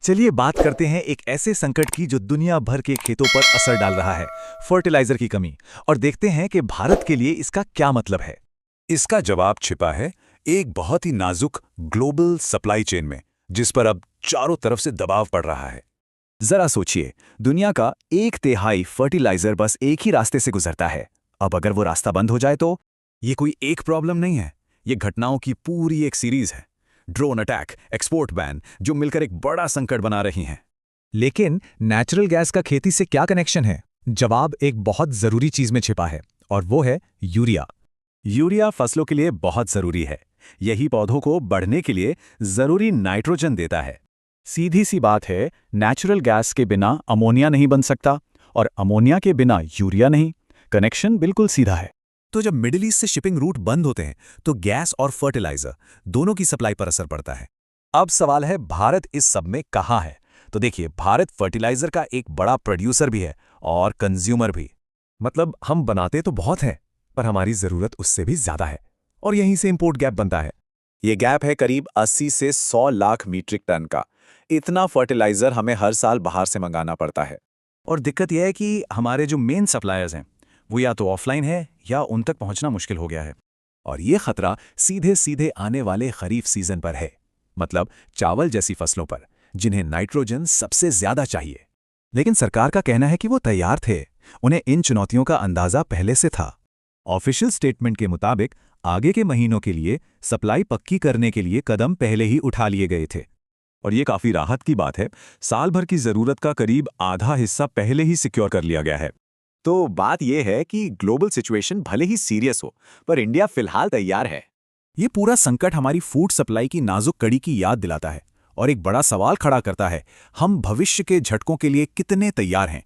चलिए बात करते हैं एक ऐसे संकट की जो दुनिया भर के खेतों पर असर डाल रहा है, फर्टिलाइजर की कमी। और देखते हैं कि भारत के लिए इसका क्या मतलब है। इसका जवाब छिपा है एक बहुत ही नाजुक ग्लोबल सप्लाई चेन में, जिस पर अब चारों तरफ से दबाव पड़ रहा है। जरा सोचिए, दुनिया का 1/3 फर्टिलाइजर बस एक ही रास्ते से गुजरता है। अब अगर वो रास्ता बंद हो जाए तो? ये कोई एक प्रॉब्लम नहीं है, ये घटनाओं की पूरी एक सीरीज है। ड्रोन अटैक, एक्सपोर्ट बैन, जो मिलकर एक बड़ा संकट बना रही हैं। लेकिन नेचुरल गैस का खेती से क्या कनेक्शन है? जवाब एक बहुत जरूरी चीज में छिपा है, और वो है यूरिया। यूरिया फसलों के लिए बहुत जरूरी है। यही पौधों को बढ़ने के लिए जरूरी नाइट्रोजन देता है। सीधी सी बात है, नेचुरल गैस के बिना अमोनिया नहीं बन सकता, और अमोनिया के बिना यूरिया नहीं। कनेक्शन बिल्कुल सीधा है। तो जब मिडिल ईस्ट से शिपिंग रूट बंद होते हैं तो गैस और फर्टिलाइजर दोनों की सप्लाई पर असर पड़ता है। अब सवाल है, भारत इस सब में कहाँ है? तो देखिए, भारत फर्टिलाइजर का एक बड़ा प्रोड्यूसर भी है और कंज्यूमर भी। मतलब हम बनाते तो बहुत हैं, पर हमारी जरूरत उससे भी ज्यादा है, और यहीं से इंपोर्ट गैप बनता है। ये गैप है करीब 80 से 100 लाख मीट्रिक टन का। इतना फर्टिलाइजर हमें हर साल बाहर से मंगाना पड़ता है। और दिक्कत यह है कि हमारे जो मेन सप्लायर्स हैं वो या तो ऑफलाइन है या उन तक पहुंचना मुश्किल हो गया है। और ये खतरा सीधे सीधे आने वाले खरीफ सीजन पर है, मतलब चावल जैसी फसलों पर, जिन्हें नाइट्रोजन सबसे ज्यादा चाहिए। लेकिन सरकार का कहना है कि वो तैयार थे, उन्हें इन चुनौतियों का अंदाजा पहले से था। ऑफिशियल स्टेटमेंट के मुताबिक आगे के महीनों के लिए सप्लाई पक्की करने के लिए कदम पहले ही उठा लिए गए थे। और ये काफी राहत की बात है, साल भर की जरूरत का करीब आधा हिस्सा पहले ही सिक्योर कर लिया गया है। तो बात यह है कि ग्लोबल सिचुएशन भले ही सीरियस हो, पर इंडिया फिलहाल तैयार है। ये पूरा संकट हमारी फूड सप्लाई की नाजुक कड़ी की याद दिलाता है, और एक बड़ा सवाल खड़ा करता है, हम भविष्य के झटकों के लिए कितने तैयार हैं।